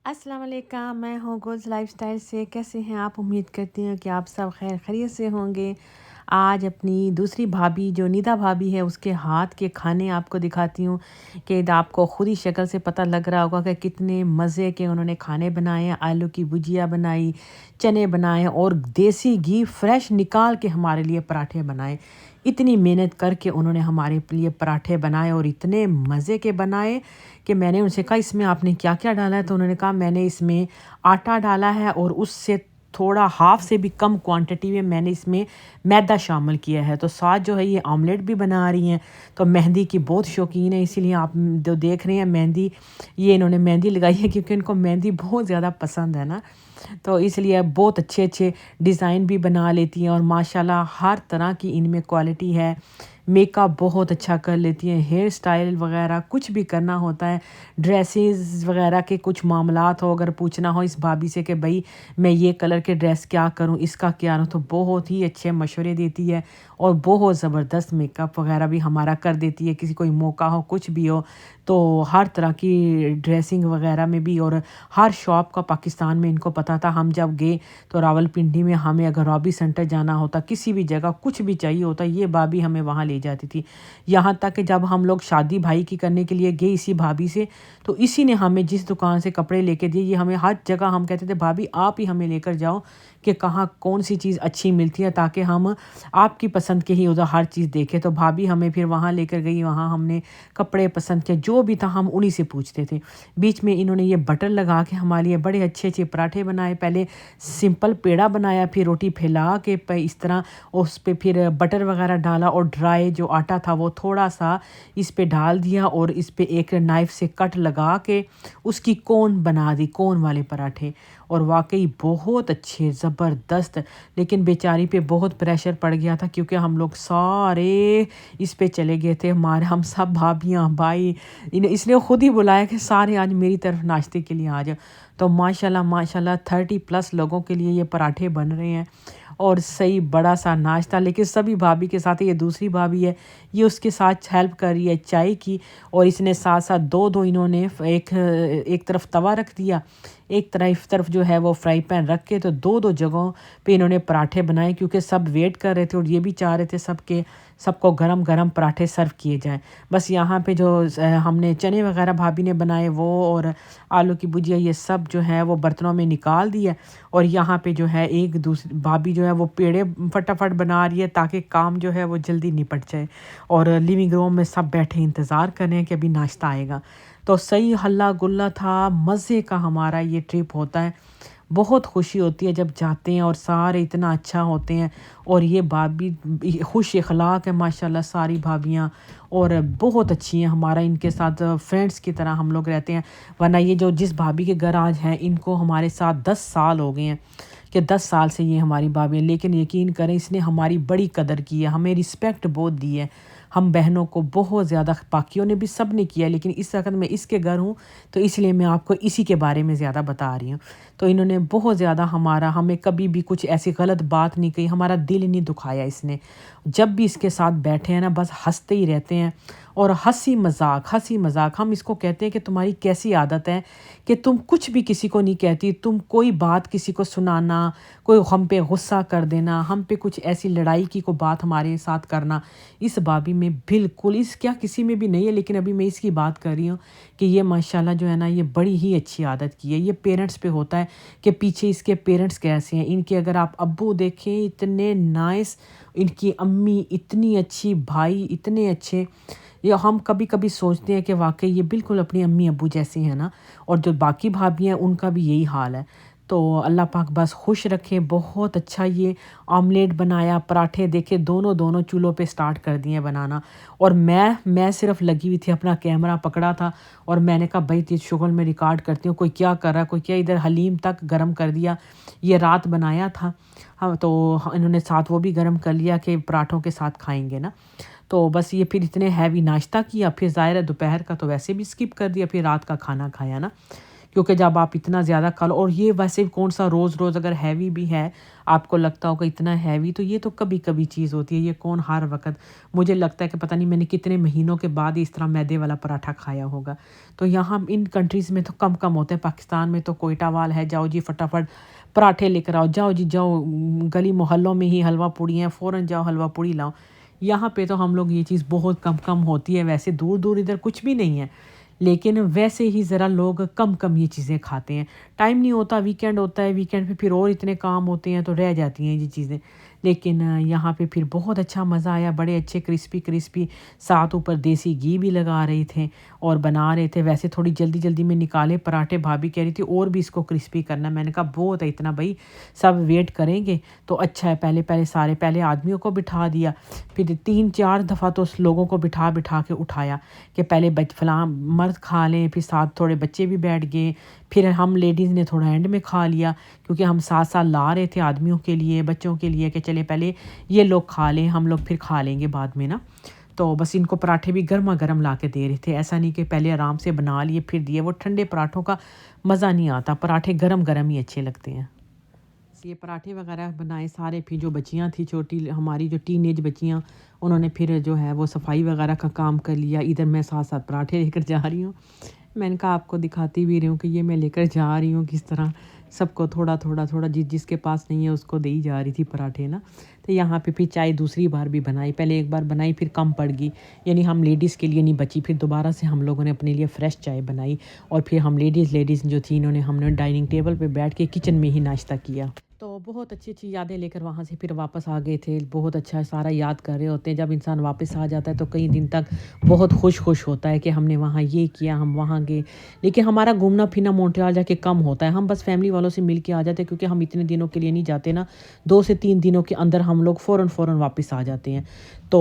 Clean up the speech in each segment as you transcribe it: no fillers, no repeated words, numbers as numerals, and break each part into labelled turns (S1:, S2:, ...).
S1: अस्सलाम वालेकुम, मैं हूँ गोल्स लाइफस्टाइल से। कैसे हैं आप? उम्मीद करती हूँ कि आप सब खैर खैरियत से होंगे। आज अपनी दूसरी भाभी जो निदा भाभी है उसके हाथ के खाने आपको दिखाती हूँ कि आपको खुद ही शक्ल से पता लग रहा होगा कि कितने मज़े के उन्होंने खाने बनाए हैं। आलू की भुजिया बनाई, चने बनाए और देसी घी फ्रेश निकाल के हमारे लिए पराठे बनाए। इतनी मेहनत करके उन्होंने हमारे लिए पराठे बनाए और इतने मज़े के बनाए कि मैंने उनसे कहा इसमें आपने क्या-क्या डाला है? तो उन्होंने कहा मैंने इसमें आटा डाला है और उससे थोड़ा हाफ़ से भी कम क्वांटिटी में मैंने इसमें मैदा शामिल किया है। तो साथ जो है ये ऑमलेट भी बना रही हैं। तो मेहंदी की बहुत शौकीन है, इसीलिए आप जो देख रहे हैं मेहंदी, ये इन्होंने मेहंदी लगाई है क्योंकि इनको मेहंदी बहुत ज़्यादा पसंद है ना। तो इसलिए बहुत अच्छे-अच्छे डिज़ाइन भी बना लेती हैं और माशाल्लाह हर तरह की इनमें क्वालिटी है। मेकअप बहुत अच्छा कर लेती हैं, हेयर स्टाइल वग़ैरह कुछ भी करना होता है, ड्रेसेस वग़ैरह के कुछ मामलात हो अगर पूछना हो इस भाभी से कि भई मैं ये कलर के ड्रेस क्या करूँ, इसका क्या करूँ, तो बहुत ही अच्छे मशवरे देती है और बहुत ज़बरदस्त मेकअप वग़ैरह भी हमारा कर देती है। किसी कोई मौका हो, कुछ भी हो, तो हर तरह की ड्रेसिंग वग़ैरह में भी और हर शॉप का पाकिस्तान में इनको पता था। हम जब गए तो रावलपिंडी में हमें अगर रॉबी सेंटर जाना होता, किसी भी जगह कुछ भी चाहिए होता, ये भाभी हमें वहाँ ले जाती थी। यहाँ तक कि जब हम लोग शादी भाई की करने के लिए गए इसी भाभी से, तो इसी ने हमें जिस दुकान से कपड़े लेके दिए, ये हमें हर जगह हम कहते थे भाभी आप ही हमें लेकर जाओ कि कहाँ कौन-सी चीज़ अच्छी मिलती है ताकि हम आपकी पसंद के ही उधर हर चीज़ देखें। तो भाभी हमें फिर वहाँ लेकर गई, वहाँ हमने कपड़े पसंद किए, जो भी था हम उन्हीं से पूछते थे। बीच में इन्होंने ये बटर लगा के हमारे लिए बड़े अच्छे-अच्छे पराठे बनाए। पहले सिंपल पेड़ा बनाया, फिर रोटी फैला के इस तरह उस पे फिर बटर वगैरह डाला और ड्राई जो आटा था वो थोड़ा-सा इस पे डाल दिया और इस पे एक नाइफ़ से कट लगा के उसकी कोन बना दी, कोन वाले पराठे। और वाक़ई बहुत अच्छे, ज़बरदस्त। लेकिन बेचारी पे बहुत प्रेशर पड़ गया था क्योंकि हम लोग सारे इस पे चले गए थे। हम सब भाभियाँ, भाई, इसने खुद ही बुलाया कि सारे आज मेरी तरफ नाश्ते के लिए आ जाओ। तो माशाल्लाह माशाल्लाह 30 प्लस लोगों के लिए ये पराठे बन रहे हैं और सही बड़ा-सा नाश्ता। लेकिन सभी भाभी के साथ ये दूसरी भाभी है, ये उसके साथ हेल्प कर रही है चाय की और इसने साथ-साथ 2-2 इन्होंने एक तरफ तवा रख दिया, एक तरफ जो है वो फ्राई पैन रख के तो 2-2 जगहों पे इन्होंने पराठे बनाए क्योंकि सब वेट कर रहे थे और ये भी चाह रहे थे सबको गरम-गरम पराठे सर्व किए जाएँ। बस यहाँ पे जो हमने चने वगैरह भाभी ने बनाए वो और आलू की भुजिया ये सब जो है वो बर्तनों में निकाल दिया और यहाँ पे जो है एक दूसरी भाभी जो है वो पेड़े फटाफट बना रही है ताकि काम जो है वो जल्दी निपट जाए और लिविंग रूम में सब बैठे इंतज़ार कर रहे हैं कि अभी नाश्ता आएगा। तो सही हल्ला गुल्ला था, मज़े का हमारा ये ट्रिप होता है। बहुत खुशी होती है जब जाते हैं और सारे इतना अच्छा होते हैं और ये भाभी भी खुश इखलाक है माशाल्लाह सारी भाभियाँ और बहुत अच्छी हैं। हमारा इनके साथ फ्रेंड्स की तरह हम लोग रहते हैं। वरना ये जो जिस भाभी के घर आज हैं इनको हमारे साथ 10 साल हो गए हैं कि 10 साल से ये हमारी भाभी हैं। लेकिन यकीन करें इसने हमारी बड़ी कदर की है, हमें रिस्पेक्ट बहुत दी है। हम बहनों को बहुत ज़्यादा, बाकियों ने भी सब ने किया है लेकिन इस वक़्त मैं इसके घर हूँ तो इसलिए मैं आपको इसी के बारे में ज़्यादा बता रही हूँ। तो इन्होंने बहुत ज़्यादा हमें कभी भी कुछ ऐसी गलत बात नहीं कही, हमारा दिल नहीं दुखाया इसने। जब भी इसके साथ बैठे हैं ना बस हँसते ही रहते हैं और हँसी मज़ाक हम इसको कहते हैं कि तुम्हारी कैसी आदत है कि तुम कुछ भी किसी को नहीं कहती, तुम कोई बात किसी को सुनाना, कोई हम पे गुस्सा कर देना, हम पे कुछ ऐसी लड़ाई की कोई बात हमारे साथ करना, इस भाभी में बिल्कुल इस क्या किसी में भी नहीं है। लेकिन अभी मैं इसकी बात कर रही हूँ कि ये माशाल्लाह जो है ना ये बड़ी ही अच्छी आदत की है। ये पेरेंट्स पे होता है कि पीछे इसके पेरेंट्स कैसे हैं। इनके अगर आप अब्बू देखें इतने नाइस, इनकी अम्मी इतनी अच्छी, भाई इतने अच्छे। ये हम कभी-कभी सोचते हैं कि वाक़ई ये बिल्कुल अपनी अम्मी-अब्बू जैसे हैं ना और जो बाकी भाभी हैं उनका भी यही हाल है। तो अल्लाह पाक बस खुश रखे। बहुत अच्छा ये ऑमलेट बनाया, पराठे देखे दोनों चूल्हों पे स्टार्ट कर दिए बनाना और मैं सिर्फ़ लगी हुई थी, अपना कैमरा पकड़ा था और मैंने कहा भई ये शुगल मैं रिकॉर्ड करती हूँ, कोई क्या कर रहा है, कोई क्या। इधर हलीम तक गरम कर दिया, ये रात बनाया था। हाँ, तो इन्होंने साथ वो भी गरम कर लिया कि पराठों के साथ खाएँगे ना। तो बस ये फिर इतने हैवी नाश्ता किया, फिर ज़ाहिर है दोपहर का तो वैसे भी स्किप कर दिया, फिर रात का खाना खाया ना। کیونکہ جب آپ اتنا زیادہ کھا لو، اور یہ ویسے کون سا روز روز اگر ہیوی بھی ہے آپ کو لگتا ہوگا اتنا ہیوی، تو یہ تو کبھی کبھی چیز ہوتی ہے، یہ کون ہر وقت، مجھے لگتا ہے کہ پتہ نہیں میں نے کتنے مہینوں کے بعد اس طرح میدے والا پراٹھا کھایا ہوگا۔ تو یہاں ان کنٹریز میں تو کم کم ہوتے ہیں، پاکستان میں تو کوئٹہ وال ہے، جاؤ جی فٹافٹ پراٹھے لے کر آؤ، جاؤ جی جاؤ، گلی محلوں میں ہی حلوہ پوڑی ہیں، فوراً جاؤ حلوہ پوڑی لاؤ۔ یہاں پہ تو ہم لوگ یہ چیز بہت کم کم ہوتی ہے، ویسے دور دور ادھر کچھ بھی نہیں ہے، لیکن ویسے ہی ذرا لوگ کم کم یہ چیزیں کھاتے ہیں، ٹائم نہیں ہوتا، ویکینڈ ہوتا ہے، ویکینڈ پہ پھر اور اتنے کام ہوتے ہیں تو رہ جاتی ہیں یہ چیزیں۔ لیکن یہاں پہ پھر بہت اچھا مزہ آیا، بڑے اچھے کرسپی کرسپی، ساتھ اوپر دیسی گھی بھی لگا رہے تھے اور بنا رہے تھے۔ ویسے تھوڑی جلدی جلدی میں نکالے پراٹھے، بھابھی کہہ رہی تھی اور بھی اس کو کرسپی کرنا، میں نے کہا بہت ہے اتنا بھائی، سب ویٹ کریں گے تو اچھا ہے، پہلے آدمیوں کو بٹھا دیا، پھر 3 4 دفعہ تو اس لوگوں کو بٹھا بٹھا کے اٹھایا کہ پہلے فلاں مرد کھا لیں، پھر ساتھ تھوڑے بچے بھی بیٹھ گئے، پھر ہم لیڈیز نے تھوڑا اینڈ میں کھا لیا، کیونکہ ہم ساتھ ساتھ لا رہے تھے آدمیوں کے لیے، بچوں کے لیے کہ چلے پہلے یہ لوگ کھا لیں، ہم لوگ پھر کھا لیں گے بعد میں نا۔ تو بس ان کو پراٹھے بھی گرما گرم لا کے دے رہے تھے، ایسا نہیں کہ پہلے آرام سے بنا لیے پھر دیے، وہ ٹھنڈے پراٹھوں کا مزہ نہیں آتا، پراٹھے گرم گرم ہی اچھے لگتے ہیں۔ یہ پراٹھے وغیرہ بنائے سارے، پھر جو بچیاں تھیں چھوٹی ہماری جو ٹین ایج بچیاں، انہوں نے پھر جو ہے وہ صفائی وغیرہ کا کام کر لیا، ادھر میں ساتھ ساتھ پراٹھے لے کر جا رہی ہوں۔ میں نے کہا آپ کو دکھاتی بھی رہی ہوں کہ یہ میں لے کر جا رہی ہوں کس طرح سب کو تھوڑا تھوڑا تھوڑا، جس کے پاس نہیں ہے اس کو دی جا رہی تھی پراٹھے نا۔ تو یہاں پہ پھر چائے دوسری بار بھی بنائی، پہلے ایک بار بنائی پھر کم پڑ گئی، یعنی ہم لیڈیز کے لیے نہیں بچی، پھر دوبارہ سے ہم لوگوں نے اپنے لیے فریش چائے بنائی، اور پھر ہم لیڈیز جو تھی ہم نے ڈائننگ ٹیبل پہ بیٹھ کے کچن میں ہی ناشتہ کیا۔ تو بہت اچھی اچھی یادیں لے کر وہاں سے پھر واپس آ گئے تھے، بہت اچھا سارا یاد کر رہے ہوتے ہیں، جب انسان واپس آ جاتا ہے تو کئی دن تک بہت خوش ہوتا ہے کہ ہم نے وہاں یہ کیا، ہم وہاں گئے۔ لیکن ہمارا گھومنا پھرنا مونٹریال جا کے کم ہوتا ہے، ہم بس فیملی والوں سے مل کے آ جاتے ہیں، کیونکہ ہم اتنے دنوں کے لیے نہیں جاتے نا، 2 سے 3 دنوں کے اندر ہم لوگ فوراً واپس آ جاتے ہیں۔ تو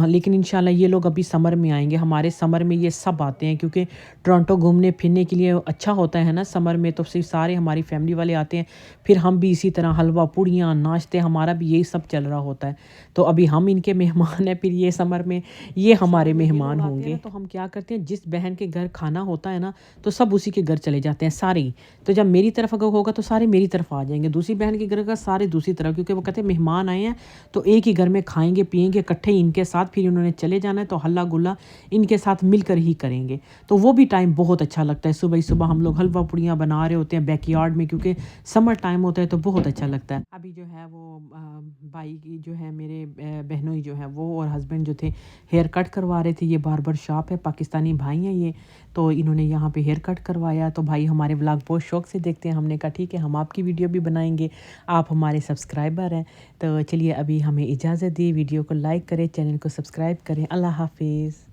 S1: لیکن انشاءاللہ یہ لوگ ابھی سمر میں آئیں گے، ہمارے سمر میں یہ سب آتے ہیں، کیونکہ ٹورنٹو گھومنے پھرنے کے لیے اچھا ہوتا ہے نا سمر میں، تو صرف سارے ہماری فیملی والے آتے ہیں، پھر ہم بھی اسی طرح حلوہ پوڑیاں ناشتے، ہمارا بھی یہی سب چل رہا ہوتا ہے۔ تو ابھی ہم ان کے مہمان ہیں، پھر یہ سمر میں یہ ہمارے مہمان ہوں گے۔ تو ہم کیا کرتے ہیں، جس بہن کے گھر کھانا ہوتا ہے نا تو سب اسی کے گھر چلے جاتے ہیں سارے ہی، تو جب میری طرف اگر ہوگا تو سارے میری طرف آ جائیں گے، دوسری بہن کے گھر کا سارے دوسری طرف، کیونکہ وہ کہتے ہیں مہمان آئے ہیں تو ایک ہی گھر میں کھائیں گے پیئیں گے اکٹھے ان کے ساتھ، پھر انہوں نے چلے جانا ہے تو ہلا گلا ان کے ساتھ مل کر ہی کریں گے۔ تو وہ بھی ٹائم بہت اچھا لگتا ہے، صبح ہم لوگ حلوہ پوڑیاں بنا رہے ہوتے ہیں بیک یارڈ میں، کیونکہ سمر ٹائم ہوتا ہے تو بہت اچھا لگتا ہے۔ ابھی جو ہے وہ بھائی کی جو ہے میرے بہنوئی جو ہے وہ اور ہسبینڈ جو تھے ہیئر کٹ کروا رہے تھے، یہ باربر شاپ ہے، پاکستانی بھائی ہیں یہ، تو انہوں نے یہاں پہ ہیئر کٹ کروایا، تو بھائی ہمارے ولاگ بہت شوق سے دیکھتے ہیں، ہم نے کہا ٹھیک ہے ہم آپ کی ویڈیو بھی بنائیں گے، آپ ہمارے سبسکرائبر ہیں۔ تو چلیے ابھی ہمیں اجازت دی، ویڈیو کو لائک کریں، چینل کو سبسکرائب کریں، اللہ حافظ۔